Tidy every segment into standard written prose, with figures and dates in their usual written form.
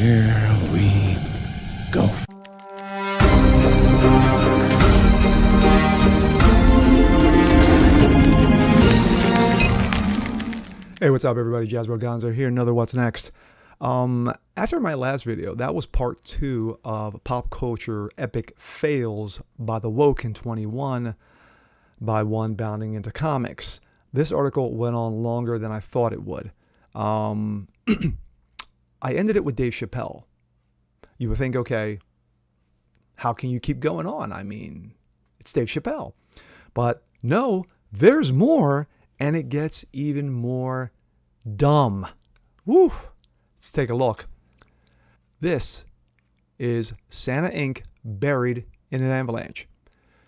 Here we go. Hey, what's up, everybody? Jasper Gonzo here. Another What's Next. After my last video, that was part 2 of pop culture epic fails by the woke in 21 by one bounding into comics. This article went on longer than I thought it would. I ended it with Dave Chappelle. You would think, okay, how can you keep going on? I mean, it's Dave Chappelle. But no, there's more, and it gets even more dumb. Woo! Let's take a look. This is Santa Inc. buried in an avalanche.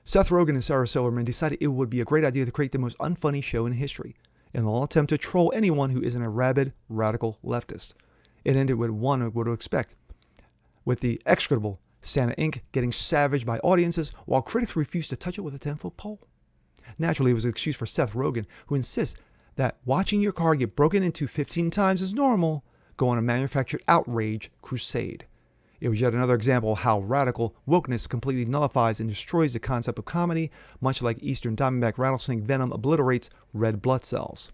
Seth Rogen and Sarah Silverman decided it would be a great idea to create the most unfunny show in history, in an attempt to troll anyone who isn't a rabid, radical leftist. It ended with one would expect, with the execrable Santa Inc. getting savaged by audiences while critics refused to touch it with a 10-foot pole. Naturally, it was an excuse for Seth Rogen, who insists that watching your car get broken into 15 times is normal, go on a manufactured outrage crusade. It was yet another example of how radical wokeness completely nullifies and destroys the concept of comedy, much like Eastern Diamondback rattlesnake venom obliterates red blood cells.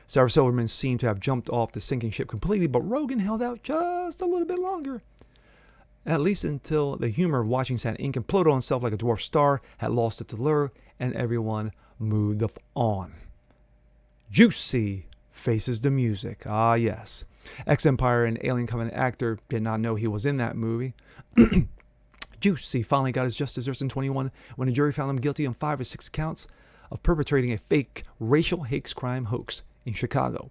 Sarah Silverman seemed to have jumped off the sinking ship completely, but Rogen held out just a little bit longer. At least until the humor of watching Santa Inc. implode on itself like a dwarf star had lost its allure, and everyone moved on. Juicy faces the music. Ah, yes. Ex-Empire and Alien Covenant actor did not know he was in that movie. Juicy finally got his just desserts in 21 when a jury found him guilty on 5 or 6 counts of perpetrating a fake racial hate crime hoax in Chicago.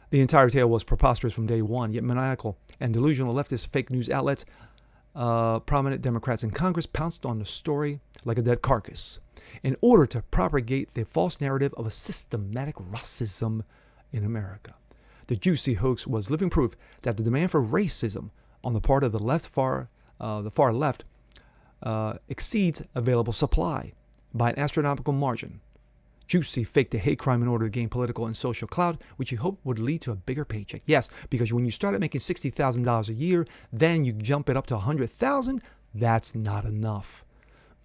The entire tale was preposterous from day one, yet maniacal and delusional leftist fake news outlets, prominent Democrats in Congress pounced on the story like a dead carcass in order to propagate the false narrative of a systematic racism in America. The Juicy hoax was living proof that the demand for racism on the part of the far left exceeds available supply by an astronomical margin. Juicy faked a hate crime in order to gain political and social clout, which he hoped would lead to a bigger paycheck. Yes, because when you started making $60,000 a year, then you jump it up to $100,000. That's not enough.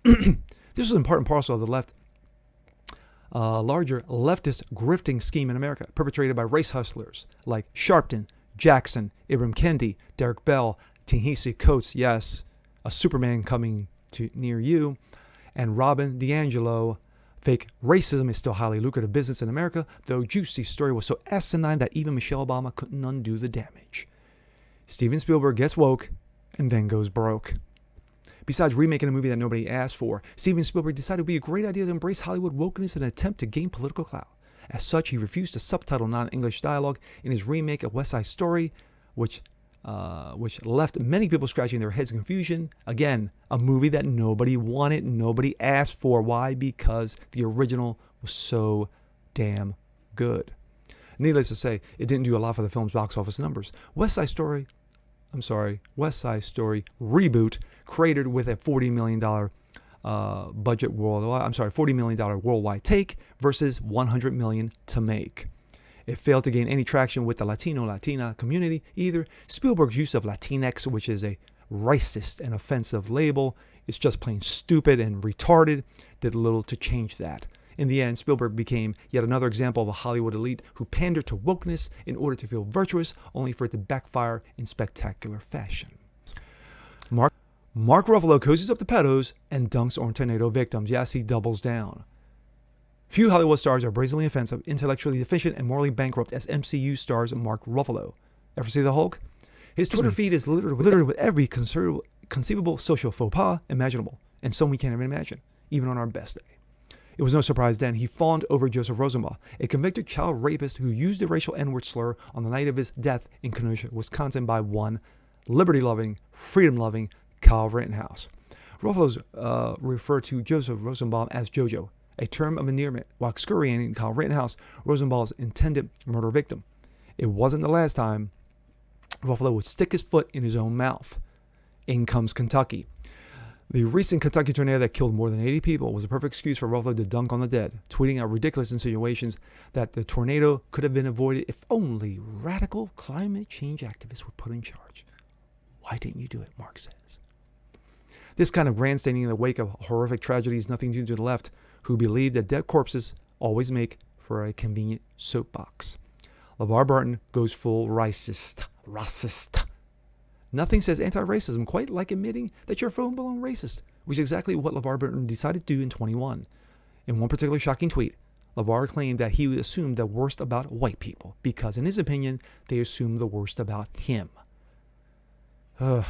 This was an important parcel of the left, larger leftist grifting scheme in America, perpetrated by race hustlers like Sharpton, Jackson, Ibram Kendi, Derek Bell, Ta-Nehisi Coates, yes, a Superman coming to near you, and Robin DiAngelo. Fake racism is still highly lucrative business in America, though Juicy's story was so asinine that even Michelle Obama couldn't undo the damage. Steven Spielberg gets woke and then goes broke. Besides remaking a movie that nobody asked for, Steven Spielberg decided it would be a great idea to embrace Hollywood wokeness in an attempt to gain political clout. As such, he refused to subtitle non-English dialogue in his remake of West Side Story, which left many people scratching their heads in confusion. Again, a movie that nobody wanted, nobody asked for. Why? Because the original was so damn good. Needless to say, it didn't do a lot for the film's box office numbers. West Side Story reboot, created with a $40 million budget worldwide. $40 million worldwide take versus $100 million to make. It failed to gain any traction with the Latina community either. Spielberg's use of Latinx, which is a racist and offensive label, is just plain stupid and retarded, did little to change that. In the end, Spielberg became yet another example of a Hollywood elite who pandered to wokeness in order to feel virtuous, only for it to backfire in spectacular fashion. Mark Ruffalo cozies up to pedos and dunks on tornado victims. Yes, he doubles down. Few Hollywood stars are brazenly offensive, intellectually deficient, and morally bankrupt as MCU stars Mark Ruffalo. Ever see the Hulk? His Twitter feed is littered with every conceivable social faux pas imaginable, and some we can't even imagine, even on our best day. It was no surprise then he fawned over Joseph Rosenbaum, a convicted child rapist who used the racial N-word slur on the night of his death in Kenosha, Wisconsin by one liberty-loving, freedom-loving Kyle Rittenhouse. Ruffalo's referred to Joseph Rosenbaum as JoJo, a term of endearment, while excoriating Kyle Rittenhouse, Rosenbaum's intended murder victim. It wasn't the last time Ruffalo would stick his foot in his own mouth. In comes Kentucky. The recent Kentucky tornado that killed more than 80 people was a perfect excuse for Ruffalo to dunk on the dead, tweeting out ridiculous insinuations that the tornado could have been avoided if only radical climate change activists were put in charge. Why didn't you do it, Mark says. This kind of grandstanding in the wake of horrific tragedy is nothing new to the left, who believe that dead corpses always make for a convenient soapbox. Lavar Burns goes full racist. Nothing says anti-racism quite like admitting that you're full-blown racist, which is exactly what Lavar Burns decided to do in 21. In one particularly shocking tweet, Lavar claimed that he assumed the worst about white people because, in his opinion, they assumed the worst about him. It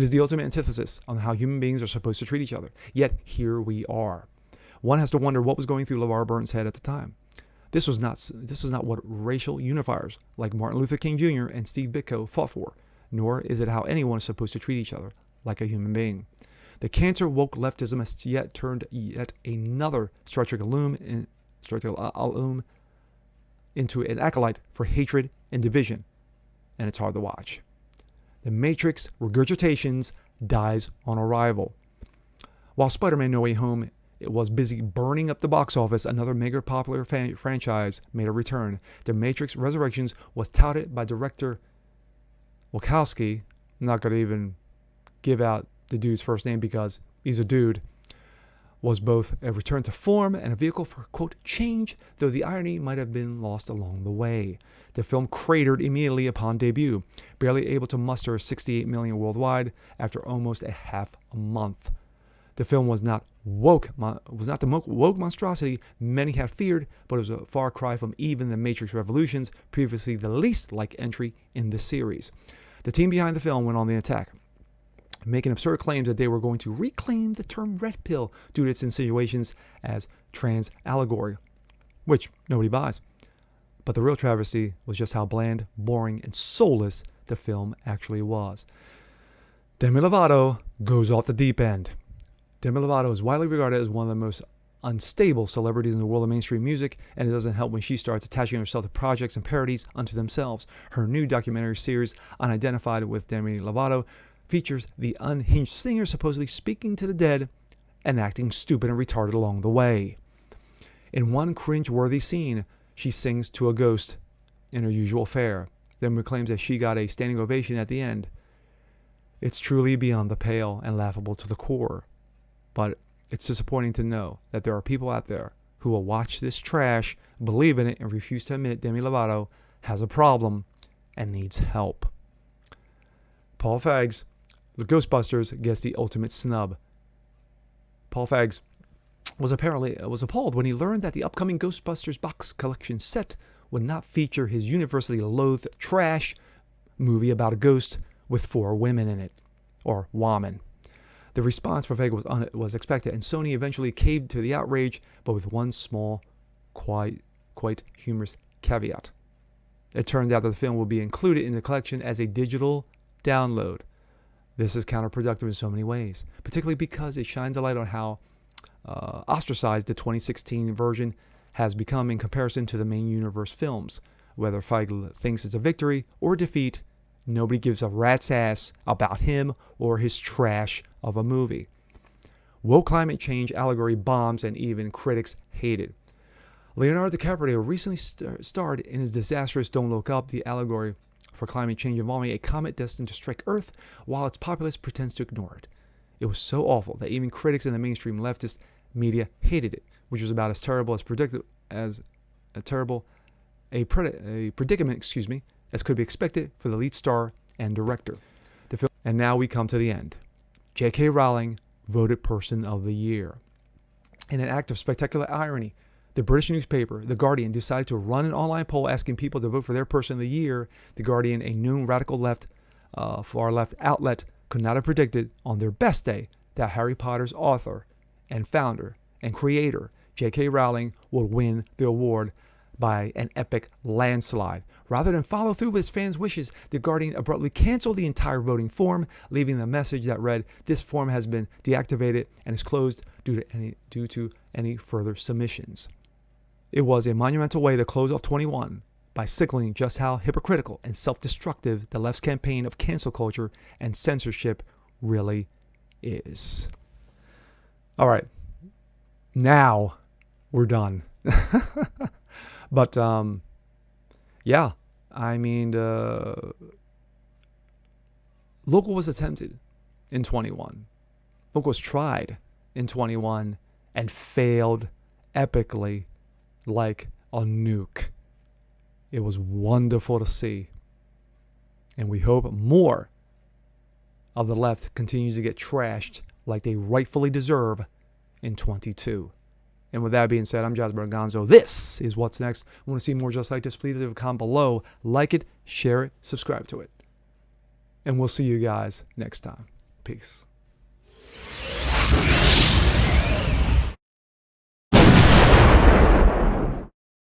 is the ultimate antithesis on how human beings are supposed to treat each other. Yet, here we are. One has to wonder what was going through Lavar Burns' head at the time. This was not what racial unifiers like Martin Luther King Jr. and Steve Biko fought for, nor is it how anyone is supposed to treat each other, like a human being. The cancer woke leftism has yet turned yet another Star Trek alum into an acolyte for hatred and division, and it's hard to watch. The Matrix regurgitations dies on arrival. While Spider-Man No Way Home was busy burning up the box office, another mega popular franchise made a return. The Matrix Resurrections was touted by director Wachowski. I'm not going to even give out the dude's first name because he's a dude. Was both a return to form and a vehicle for, quote, change, though the irony might have been lost along the way. The film cratered immediately upon debut, barely able to muster 68 million worldwide after almost a half a month. The film was not the woke monstrosity many had feared, but it was a far cry from even the Matrix Revolutions, previously the least like entry in the series. The team behind the film went on the attack, making absurd claims that they were going to reclaim the term red pill due to its insinuations as trans allegory, which nobody buys. But the real travesty was just how bland, boring, and soulless the film actually was. Demi Lovato goes off the deep end. Demi Lovato is widely regarded as one of the most unstable celebrities in the world of mainstream music, and it doesn't help when she starts attaching herself to projects and parodies unto themselves. Her new documentary series, Unidentified with Demi Lovato, features the unhinged singer supposedly speaking to the dead and acting stupid and retarded along the way. In one cringe-worthy scene, she sings to a ghost in her usual fare, then claims that she got a standing ovation at the end. It's truly beyond the pale and laughable to the core. But it's disappointing to know that there are people out there who will watch this trash, believe in it, and refuse to admit Demi Lovato has a problem and needs help. Paul Feig, the Ghostbusters, gets the ultimate snub. Paul Feig was appalled when he learned that the upcoming Ghostbusters box collection set would not feature his universally loathed trash movie about a ghost with 4 women in it, or woman. The response from Feig was expected, and Sony eventually caved to the outrage, but with one small, quite humorous caveat. It turned out that the film will be included in the collection as a digital download. This is counterproductive in so many ways, particularly because it shines a light on how ostracized the 2016 version has become in comparison to the main universe films. Whether Feig thinks it's a victory or defeat, nobody gives a rat's ass about him or his trash of a movie. Woke climate change allegory bombs, and even critics hate it. Leonardo DiCaprio recently starred in his disastrous Don't Look Up, the allegory for climate change involving a comet destined to strike Earth while its populace pretends to ignore it. It was so awful that even critics in the mainstream leftist media hated it, which was about as terrible a predicament as could be expected for the lead star and director. And now we come to the end. J.K. Rowling voted Person of the Year. In an act of spectacular irony, the British newspaper, The Guardian, decided to run an online poll asking people to vote for their Person of the Year. The Guardian, a known radical far left outlet, could not have predicted on their best day that Harry Potter's author and founder and creator, J.K. Rowling, would win the award by an epic landslide. Rather than follow through with his fans' wishes, The Guardian abruptly canceled the entire voting form, leaving the message that read, "This form has been deactivated and is closed due to any further submissions." It was a monumental way to close off 21 by signaling just how hypocritical and self-destructive the left's campaign of cancel culture and censorship really is. All right. Now we're done. But, yeah, I mean, local was attempted in 21. Local was tried in 21 and failed epically like a nuke. It was wonderful to see. And we hope more of the left continues to get trashed like they rightfully deserve in 22. And with that being said, I'm Jasper Gonzo. This is What's Next. Want to see more just like this? Please leave a comment below. Like it, share it, subscribe to it. And we'll see you guys next time. Peace.